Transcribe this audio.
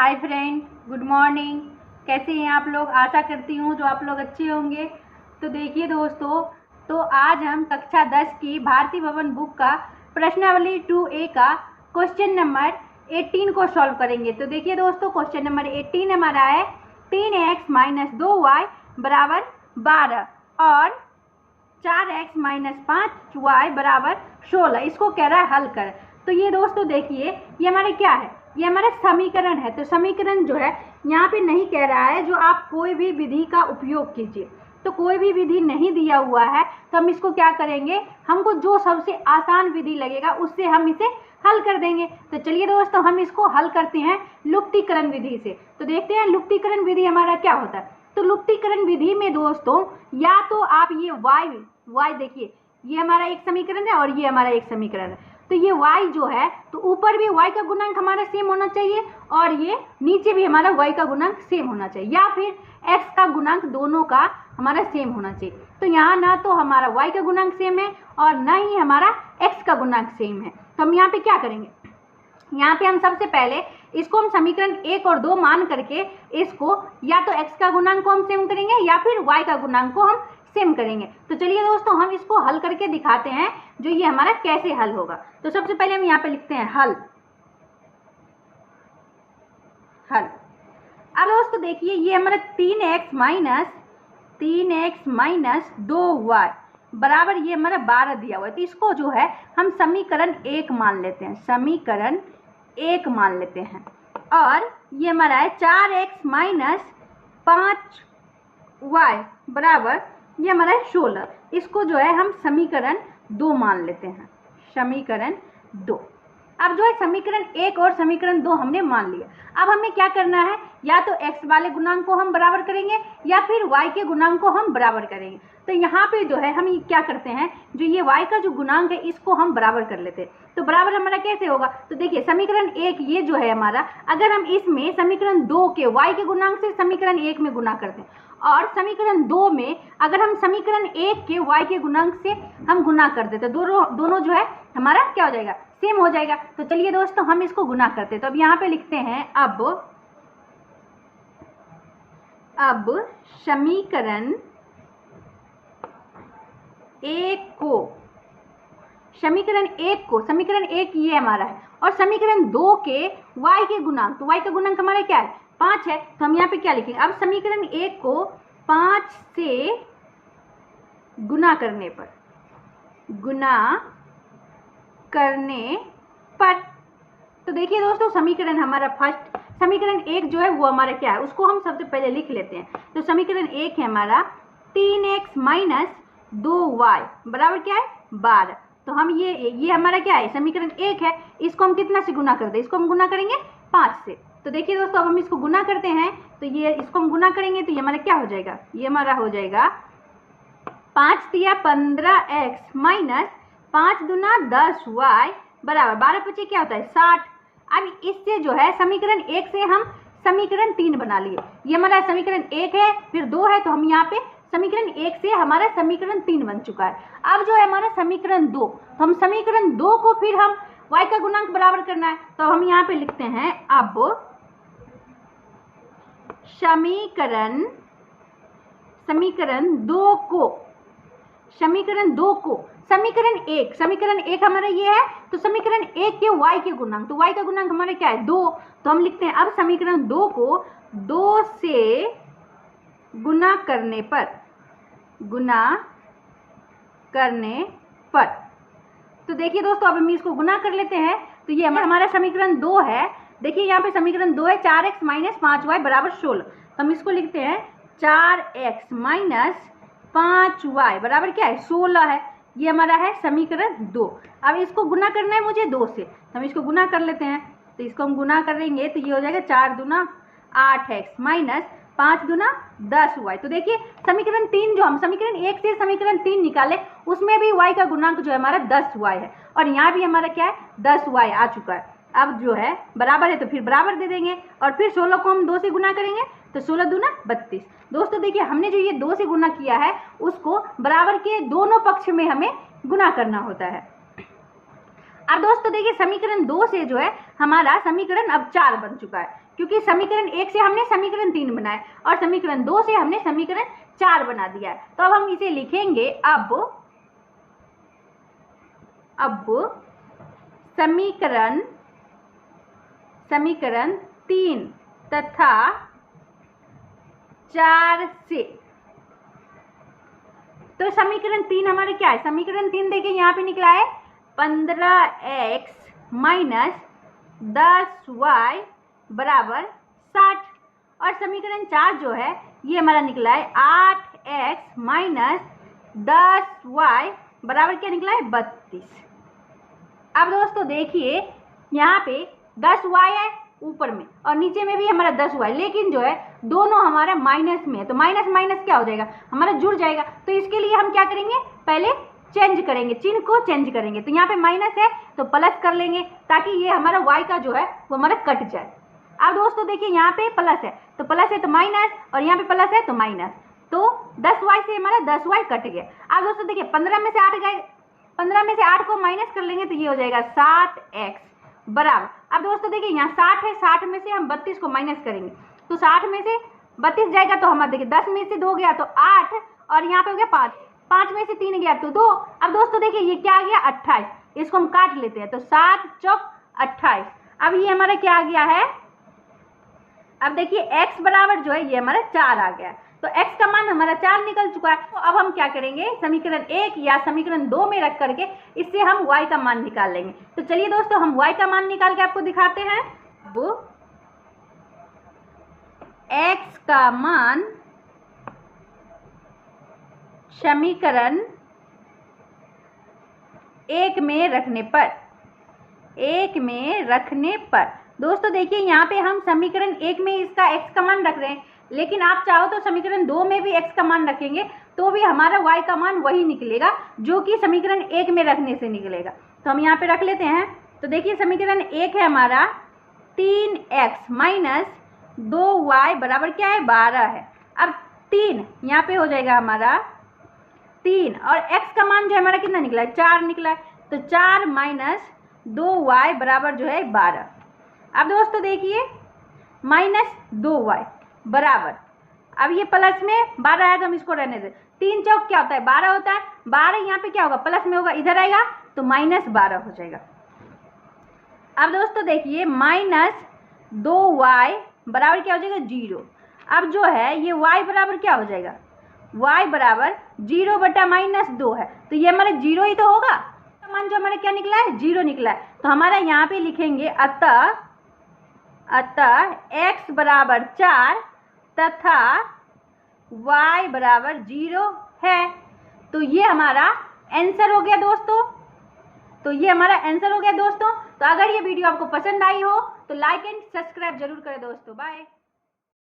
Hi friend, good morning. कैसे हैं आप लोग? आशा करती हूँ जो आप लोग अच्छे होंगे। तो देखिए दोस्तों, तो आज हम कक्षा 10 की भारती भवन बुक का प्रश्नावली 2A का क्वेश्चन नंबर 18 को सॉल्व करेंगे। तो देखिए दोस्तों, क्वेश्चन नंबर 18 हमारा है 3x - 2y बराबर 12 और 4x - 5y बराबर 16। इसको कह रहा है हल कर। तो ये दोस्तों देखिए, ये हमारे क्या है, ये हमारा समीकरण है। तो समीकरण जो है यहाँ पे नहीं कह रहा है जो आप कोई भी विधि का उपयोग कीजिए। तो कोई भी विधि नहीं दिया हुआ है, तो हम इसको क्या करेंगे, हमको जो सबसे आसान विधि लगेगा उससे हम इसे हल कर देंगे। तो चलिए दोस्तों, हम इसको हल करते हैं लुप्तीकरण विधि से। तो देखते हैं लुप्तीकरण विधि हमारा क्या होता है। तो लुप्तीकरण विधि में दोस्तों, या तो आप ये y देखिए, ये हमारा एक समीकरण है और ये हमारा एक समीकरण है। तो ये y जो है, तो ऊपर भी y का गुणांक हमारा सेम होना चाहिए और ये नीचे भी हमारा y का गुणांक सेम होना चाहिए, या फिर x का गुणांक दोनों का हमारा सेम होना चाहिए। तो यहाँ ना तो हमारा y का गुणांक सेम है और ना ही हमारा x का गुणांक सेम है। तो हम यहाँ पे क्या करेंगे, यहाँ पे हम सबसे पहले इसको हम समीकरण 1 और 2 मान करके इसको या तो x का गुणांक को हम सेम करेंगे या फिर y का गुणांक को हम सेम करेंगे। तो चलिए दोस्तों, हम इसको हल करके दिखाते हैं जो ये हमारा कैसे हल होगा। तो सबसे पहले हम यहाँ पे लिखते हैं हल। अब दोस्तों देखिए, ये हमारा 3x - 2y बराबर ये हमारा 12 दिया हुआ है। तो इसको जो है हम समीकरण 1 मान लेते हैं, समीकरण 1 मान लेते हैं। और ये हमारा है 4x - 5y बराबर ये हमारा है 16। इसको जो है हम समीकरण 2 मान लेते हैं, समीकरण 2। अब जो है समीकरण 1 और समीकरण 2 हमने मान लिया। अब हमें क्या करना है, या तो x वाले गुणांक को हम बराबर करेंगे या फिर y के गुणांक को हम बराबर करेंगे। तो यहाँ पे जो है हम क्या करते हैं, जो ये y का जो गुणांक है इसको हम बराबर कर लेते हैं। तो बराबर हमारा कैसे होगा, तो देखिए समीकरण 1 ये जो है हमारा, अगर हम इसमें समीकरण 2 के y के गुणांक से समीकरण 1 में गुना करते हैं और समीकरण 2 में अगर हम समीकरण 1 के y के गुणांक से हम गुना कर देते, दोनों जो है हमारा क्या हो जाएगा, सेम हो जाएगा। तो चलिए दोस्तों, हम इसको गुना करते हैं। तो अब यहाँ पे लिखते हैं अब समीकरण 1 को, समीकरण 1 ये हमारा है और समीकरण 2 के y के गुणांक, तो y का गुणांक हमारा क्या है, 5 है। तो हम यहाँ पे क्या लिखेंगे, अब समीकरण 1 को 5 से गुना करने पर, तो देखिए दोस्तों समीकरण हमारा फर्स्ट, समीकरण 1 जो है वो हमारा क्या है, उसको हम सबसे पहले लिख लेते हैं। तो समीकरण 1 है हमारा 3x - 2y बराबर क्या है, 12। तो हम ये हमारा क्या है, समीकरण 1 है, इसको हम कितना से गुना कर दे, इसको हम गुना करेंगे 5 से। तो देखिए दोस्तों, अब हम इसको गुना करते हैं, तो ये इसको हम गुना करेंगे तो ये हमारा क्या हो जाएगा, ये हमारा हो जाएगा 5 तिया 15x - 5 दूना 10y बराबर 12 पचे क्या होता है, 60। अब इससे जो है समीकरण 1 से हम समीकरण 3 बना लिए। ये हमारा समीकरण 1 है, फिर 2 है, तो हम यहाँ पे समीकरण 1 से हमारा समीकरण 3 बन चुका है। अब जो है हमारा समीकरण 2, तो हम समीकरण 2 को फिर हम y का गुणांक बराबर करना है। तो हम यहाँ पे लिखते हैं अब समीकरण 1 हमारा ये है, तो समीकरण 1 के y के गुणांक, तो y का गुणांक हमारा क्या है, 2। तो हम लिखते हैं अब समीकरण 2 को 2 से गुना करने पर, तो देखिए दोस्तों, अब हम इसको गुना कर लेते हैं। तो ये हमारा समीकरण 2 है। देखिए यहाँ पे समीकरण 2 है 4x - 5y बराबर 16। तो हम इसको लिखते हैं 4x - 5y बराबर क्या है, 16 है। ये हमारा है समीकरण 2। अब इसको गुना करना है मुझे 2 से, तो हम इसको गुना कर लेते हैं। तो इसको हम गुना करेंगे तो ये हो जाएगा 4 दूना 8x - 5 दूना 10y। तो देखिए समीकरण 3 जो हम समीकरण 1 से समीकरण 3 निकाले, उसमें भी y का गुणांक जो है हमारा 10y है और यहाँ भी हमारा क्या है, 10y आ चुका है। अब जो है बराबर है तो फिर बराबर दे देंगे और फिर 16 को हम 2 से गुना करेंगे तो 16 दूना 32। दोस्तों देखिए, हमने जो ये 2 से गुना किया है उसको बराबर के दोनों पक्ष में हमें गुना करना होता है। अब दोस्तों देखिए समीकरण 2 से जो है हमारा समीकरण अब 4 बन चुका है, क्योंकि समीकरण 1 से हमने समीकरण 3 बनाया और समीकरण 2 से हमने समीकरण 4 बना दिया है। तो अब हम इसे लिखेंगे, अब समीकरण 3 तथा 4 से, तो समीकरण 3 हमारा क्या है, समीकरण 3 देखिए यहाँ पे निकला है 15x माइनस 10y बराबर 60, और समीकरण 4 जो है ये हमारा निकला है 8x माइनस 10y बराबर क्या निकला है 32। अब दोस्तों देखिए यहाँ पे 10y है ऊपर में और नीचे में भी हमारा 10y, लेकिन जो है दोनों हमारा माइनस में है, तो माइनस माइनस क्या हो जाएगा, हमारा जुड़ जाएगा। तो इसके लिए हम क्या करेंगे, पहले चेंज करेंगे, चिन्ह को चेंज करेंगे। तो यहाँ पे माइनस है तो प्लस कर लेंगे ताकि ये हमारा y का जो है वो हमारा कट जाए। अब दोस्तों देखिए यहाँ पे प्लस है तो प्लस है तो माइनस, और यहाँ पे प्लस है तो माइनस, तो 10y से हमारा 10y कट गया। अब दोस्तों देखिए 15 में से 8 गए, 15 में से 8 को माइनस कर लेंगे तो ये हो जाएगा 7x बराबर। अब दोस्तों देखिए यहाँ 60 है, 60 में से हम 32 को माइनस करेंगे तो 60 में से 32 जाएगा तो हमारा देखिए 10 में से 2 गया तो 8, और यहाँ पे हो गया 5, 5 में से 3 गया तो 2। अब दोस्तों देखिए ये क्या आ गया 28, इसको हम काट लेते हैं तो 7 चौक 28। अब ये हमारा क्या आ गया है, अब देखिए x बराबर जो है ये हमारा 4 आ गया, तो x का मान हमारा 4 निकल चुका है। तो अब हम क्या करेंगे, समीकरण 1 या समीकरण 2 में रख करके इससे हम y का मान निकाल लेंगे। तो चलिए दोस्तों हम y का मान निकाल के आपको दिखाते हैं। वो x का मान समीकरण 1 में रखने पर दोस्तों देखिए यहाँ पे हम समीकरण 1 में इसका x का मान रख रहे हैं, लेकिन आप चाहो तो समीकरण 2 में भी x का मान रखेंगे तो भी हमारा y का मान वही निकलेगा जो कि समीकरण 1 में रखने से निकलेगा। तो हम यहाँ पे रख लेते हैं। तो देखिए समीकरण 1 है हमारा 3x माइनस 2y बराबर क्या है 12 है। अब 3 यहाँ पे हो जाएगा हमारा 3, और x का मान जो है हमारा कितना निकला है 4 निकला है, तो 4 माइनस 2y बराबर जो है 12। अब दोस्तों देखिए माइनस 2y बराबर, अब ये प्लस में 12 है तो हम इसको रहने दें, 3 चौक क्या होता है 12 होता है, 12 यहाँ पे क्या होगा प्लस में होगा, इधर आएगा तो माइनस 12 हो जाएगा। अब दोस्तों देखिए माइनस 2y बराबर क्या हो जाएगा 0। अब जो है ये y बराबर क्या हो जाएगा, y बराबर 0 बटा माइनस 2 है, तो ये हमारा 0 ही तो होगा, मान जो हमारा क्या निकला है 0 निकला है। तो हमारा यहाँ पे लिखेंगे अतः x बराबर 4 तथा y बराबर 0 है। तो ये हमारा आंसर हो गया दोस्तों। तो अगर ये वीडियो आपको पसंद आई हो तो लाइक एंड सब्सक्राइब जरूर करें दोस्तों। बाय।